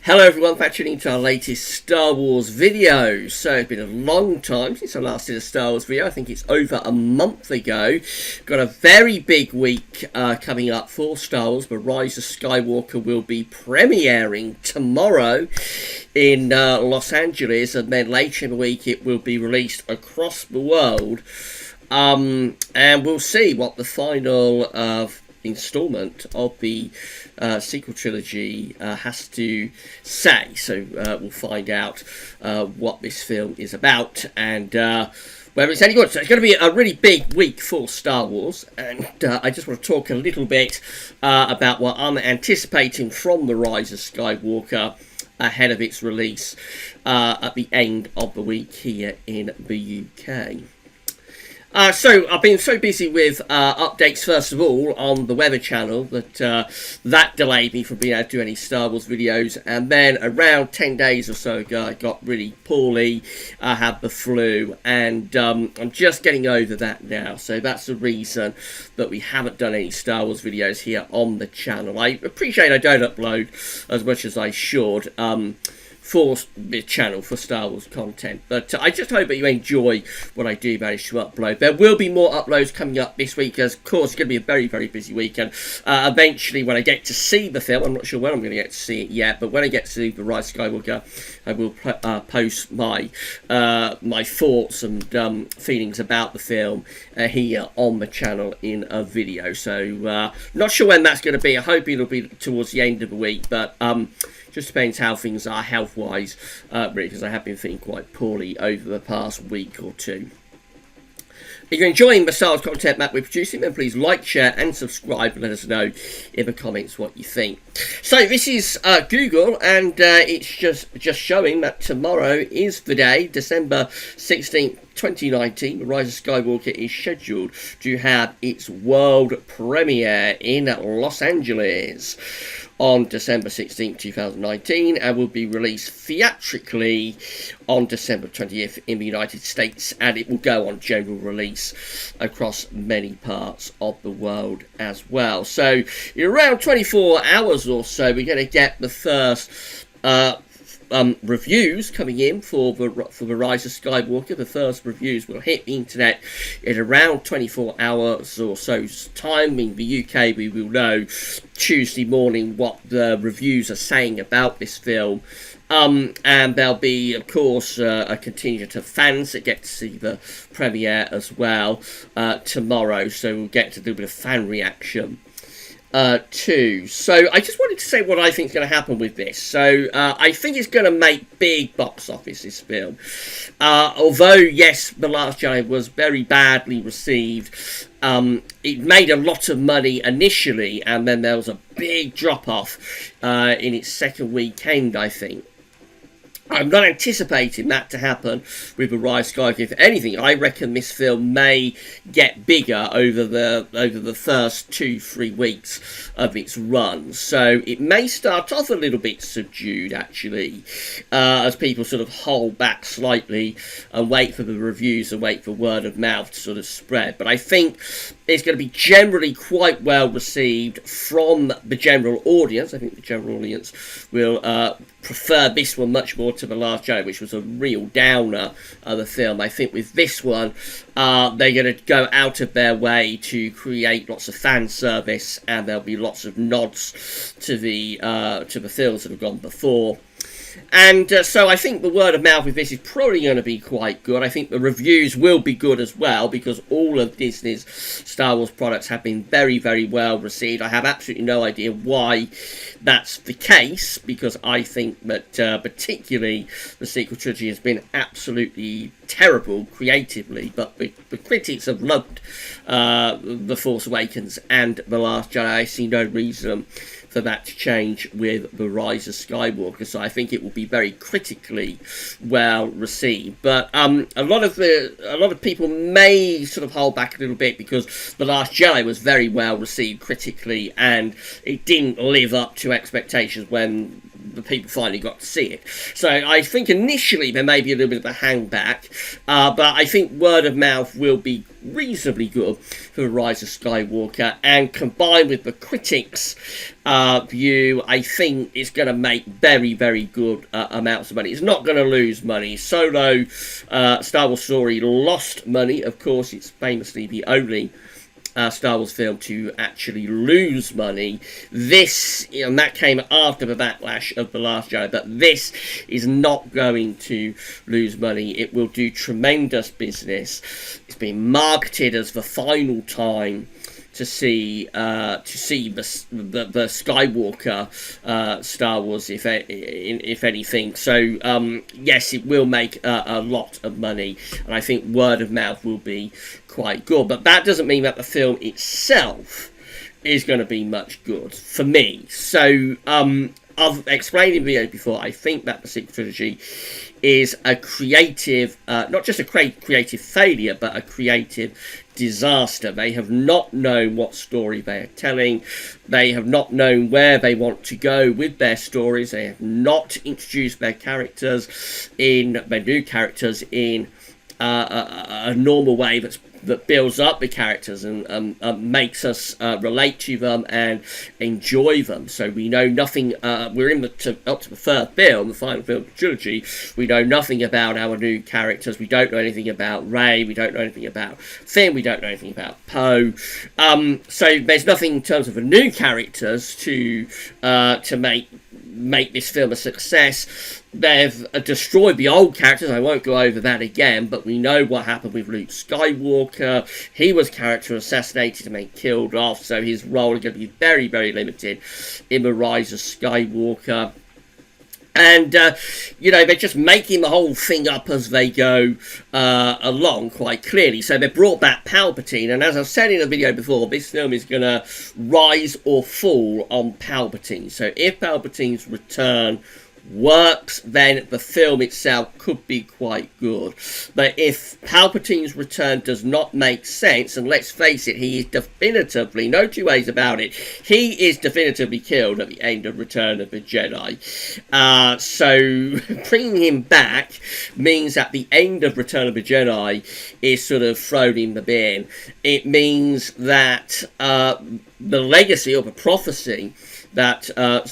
Hello everyone, thanks for tuning into our latest Star Wars video. So it's been a long time since I last did a Star Wars video. I think it's over a month ago. Got a very big week coming up for Star Wars, but Rise of Skywalker will be premiering tomorrow in Los Angeles, and then later in the week it will be released across the world. And we'll see what the final installment of the sequel trilogy has to say. So we'll find out what this film is about and whether it's any good. So it's going to be a really big week for Star Wars, and I just want to talk a little bit about what I'm anticipating from the Rise of Skywalker ahead of its release at the end of the week here in the UK. So I've been so busy with updates, first of all, on the Weather Channel that delayed me from being able to do any Star Wars videos. And then around 10 days or so ago, I got really poorly. I had the flu, and I'm just getting over that now. So that's the reason that we haven't done any Star Wars videos here on the channel. I appreciate I don't upload as much as I should for the channel for Star Wars content, but I just hope that you enjoy what I do manage to upload. There will be more uploads coming up this week, as of course it's going to be a very, very busy week, and eventually when I get to see the film, I'm not sure when I'm going to get to see it yet, but when I get to see the Rise of Skywalker, I will post my my thoughts and feelings about the film here on the channel in a video. So not sure when that's going to be. I hope it'll be towards the end of the week, but just depends how things are health-wise, really, because I have been feeling quite poorly over the past week or two. If you're enjoying the Star Wars content that we're producing, then please like, share, and subscribe, and let us know in the comments what you think. So this is Google, and it's just showing that tomorrow is the day, December 16th, 2019. The Rise of Skywalker is scheduled to have its world premiere in Los Angeles on December 16th, 2019, and will be released theatrically on December 20th in the United States, and it will go on general release across many parts of the world as well. So in around 24 hours or so, we're going to get the first reviews coming in for the Rise of Skywalker. The first reviews will hit the internet in around 24 hours or so's time. In the UK, we will know Tuesday morning what the reviews are saying about this film. And there'll be, of course, a contingent of fans that get to see the premiere as well tomorrow. So we'll get to do a bit of fan reaction too. So I just wanted to say what I think is going to happen with this. So I think it's going to make big box office, this film. Although, yes, The Last Jedi was very badly received. It made a lot of money initially, and then there was a big drop-off in its second weekend, I think. I'm not anticipating that to happen with the Rise of Skywalker. If anything, I reckon this film may get bigger over the first 2-3 weeks of its run. So it may start off a little bit subdued, actually, as people sort of hold back slightly and wait for the reviews and wait for word of mouth to sort of spread. But I think it's going to be generally quite well received from the general audience. I think the general audience will prefer this one much more to The Last Jedi, which was a real downer of the film. I think with this one, they're going to go out of their way to create lots of fan service, and there'll be lots of nods to the films that have gone before. And so I think the word of mouth with this is probably going to be quite good. I think the reviews will be good as well, because all of Disney's Star Wars products have been very, very well received. I have absolutely no idea why that's the case, because I think that particularly the sequel trilogy has been absolutely terrible creatively, but the critics have loved The Force Awakens and The Last Jedi. I see no reason for that to change with The Rise of Skywalker, so I think it will be very critically well received. But a lot of people may sort of hold back a little bit, because The Last Jedi was very well received critically, and it didn't live up to expectations when the people finally got to see it. So I think initially there may be a little bit of a hang back, but I think word of mouth will be reasonably good for Rise of Skywalker, and combined with the critics' view, I think it's going to make very, very good amounts of money. It's not going to lose money. Solo Star Wars story lost money. Of course, it's famously the only Star Wars film to actually lose money. This, and that came after the backlash of The Last Jedi, but this is not going to lose money. It will do tremendous business. It's been marketed as the final time to see the Skywalker Star Wars, if anything. So yes, it will make a lot of money, and I think word of mouth will be quite good. But that doesn't mean that the film itself is going to be much good for me. So I've explained in video before, I think that the sequel trilogy is a creative, not just a creative failure, but a creative disaster. They have not known what story they are telling. They have not known where they want to go with their stories. They have not introduced their new characters in a normal way that builds up the characters and makes us relate to them and enjoy them. So we know nothing. We're up to the third film, the final film of the trilogy. We know nothing about our new characters. We don't know anything about Rey. We don't know anything about Finn. We don't know anything about Poe. So there's nothing in terms of the new characters to make this film a success. They've destroyed the old characters. I won't go over that again, but we know what happened with Luke Skywalker. He was character assassinated and then killed off, so his role is going to be very, very limited in the Rise of Skywalker. And, they're just making the whole thing up as they go along, quite clearly. So they brought back Palpatine, and as I've said in a video before, this film is going to rise or fall on Palpatine. So if Palpatine's return works, then the film itself could be quite good. But if Palpatine's return does not make sense, and let's face it, he is definitively, no two ways about it, he is definitively killed at the end of Return of the Jedi. So bringing him back means that the end of Return of the Jedi is sort of thrown in the bin. It means that the legacy or the prophecy that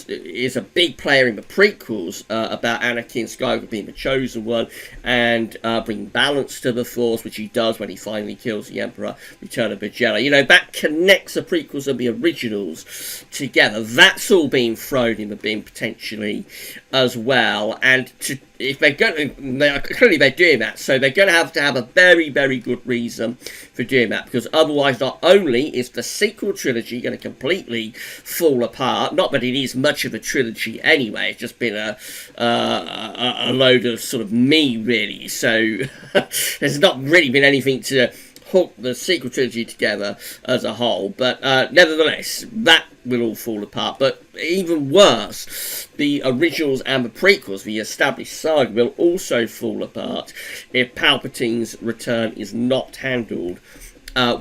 is a big player in the prequels about Anakin Skywalker being the chosen one and bringing balance to the Force, which he does when he finally kills the Emperor, Return of the Jedi. That connects the prequels and the originals together. That's all being thrown in the bin potentially as well. And if they're going to, clearly they're doing that, so they're going to have a very, very good reason for doing that, because otherwise not only is the sequel trilogy going to completely fall apart, not that it is much of a trilogy anyway, it's just been a load of sort of me, really, so there's not really been anything to hook the sequel trilogy together as a whole, but nevertheless, that will all fall apart. But even worse, the originals and the prequels, the established saga, will also fall apart if Palpatine's return is not handled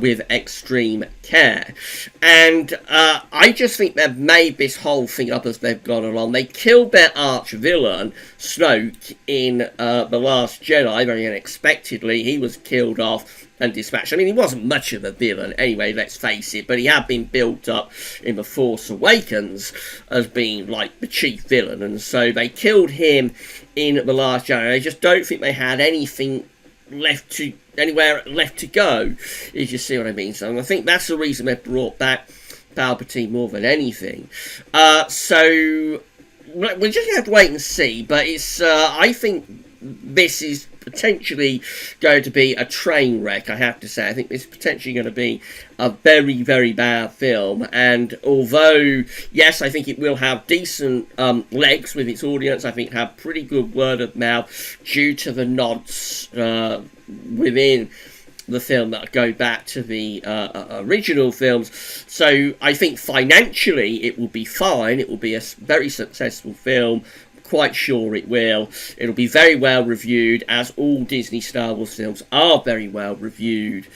with extreme care. And I just think they've made this whole thing up as they've gone along. They killed their arch villain, Snoke, in The Last Jedi, very unexpectedly. He was killed off and dispatched. I mean, he wasn't much of a villain anyway, let's face it, but he had been built up in The Force Awakens as being like the chief villain, and so they killed him in The Last Jedi. I just don't think they had anywhere left to go, if you see what I mean. So I think that's the reason they brought back Palpatine more than anything. So we're just going to have to wait and see, but it's I think this is potentially going to be a train wreck, I have to say. I think this is potentially going to be a very, very bad film, and although, yes, I think it will have decent legs with its audience, I think it have pretty good word of mouth due to the nods within the film that go back to the original films. So I think financially it will be fine. It will be a very successful film. Quite sure it will. It'll be very well reviewed, as all Disney Star Wars films are very well reviewed.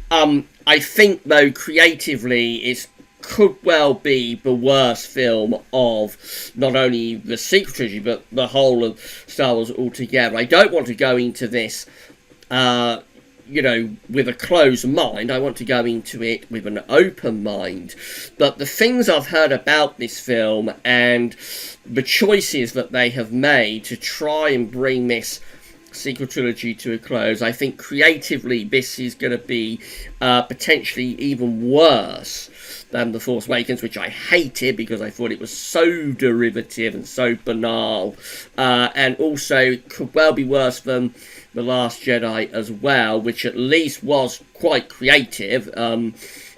I think, though, creatively, it's could well be the worst film of not only the sequel trilogy, but the whole of Star Wars altogether. I don't want to go into this, with a closed mind. I want to go into it with an open mind. But the things I've heard about this film and the choices that they have made to try and bring this sequel trilogy to a close, I think creatively this is going to be potentially even worse than The Force Awakens, which I hated because I thought it was so derivative and so banal, and also could well be worse than The Last Jedi as well, which at least was quite creative.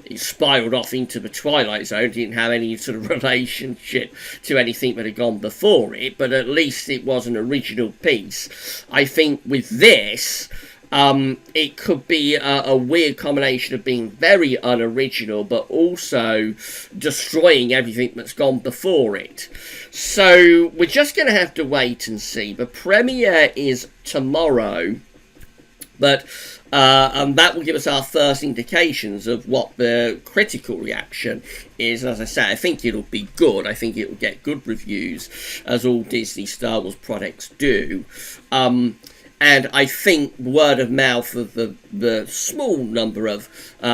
It spiraled off into the Twilight Zone, didn't have any sort of relationship to anything that had gone before it, but at least it was an original piece. I think with this, it could be a weird combination of being very unoriginal, but also destroying everything that's gone before it. So we're just going to have to wait and see. The premiere is tomorrow, but and that will give us our first indications of what the critical reaction is. And as I say, I think it'll be good. I think it will get good reviews, as all Disney Star Wars products do. And I think word of mouth of the small number of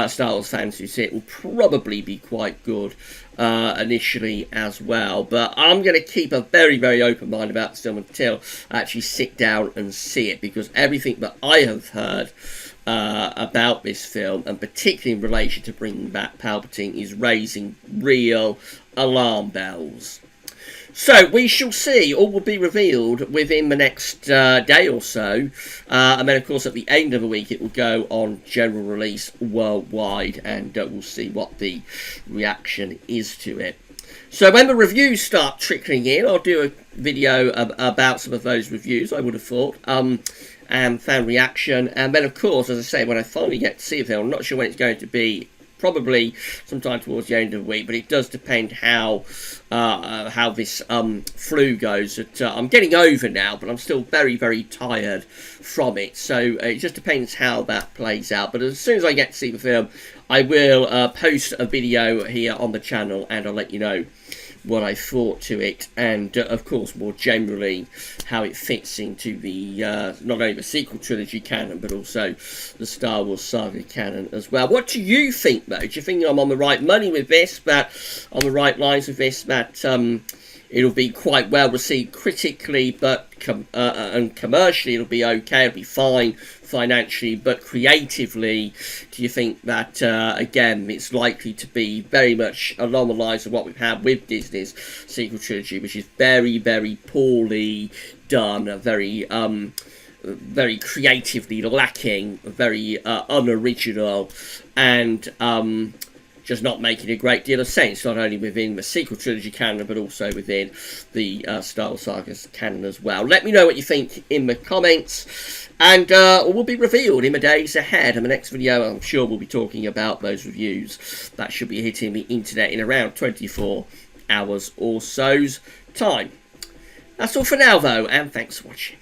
Star Wars fans who see it will probably be quite good initially as well. But I'm going to keep a very, very open mind about this film until I actually sit down and see it, because everything that I have heard about this film, and particularly in relation to bringing back Palpatine, is raising real alarm bells. So we shall see. All will be revealed within the next day or so, and then of course at the end of the week it will go on general release worldwide, and we'll see what the reaction is to it. So when the reviews start trickling in, I'll do a video about some of those reviews, I would have thought, and fan reaction. And then of course, as I say, when I finally get to see the film, I'm not sure when it's going to be, probably sometime towards the end of the week, but it does depend how this flu goes. I'm getting over now, but I'm still very, very tired from it, so it just depends how that plays out. But as soon as I get to see the film, I will post a video here on the channel, and I'll let you know what I thought to it, and of course more generally how it fits into the not only the sequel trilogy canon, but also the Star Wars saga canon as well. What do you think, though? Do you think I'm on the right money with this, that on the right lines with this, that it'll be quite well received critically, but and commercially it'll be okay, it'll be fine financially, but creatively, do you think that again it's likely to be very much along the lines of what we've had with Disney's sequel trilogy, which is very, very poorly done, very very creatively lacking, very unoriginal, and just not making a great deal of sense, not only within the sequel trilogy canon, but also within the Star Wars saga canon as well? Let me know what you think in the comments, and all will be revealed in the days ahead. In the next video, I'm sure we'll be talking about those reviews. That should be hitting the internet in around 24 hours or so's time. That's all for now, though, and thanks for watching.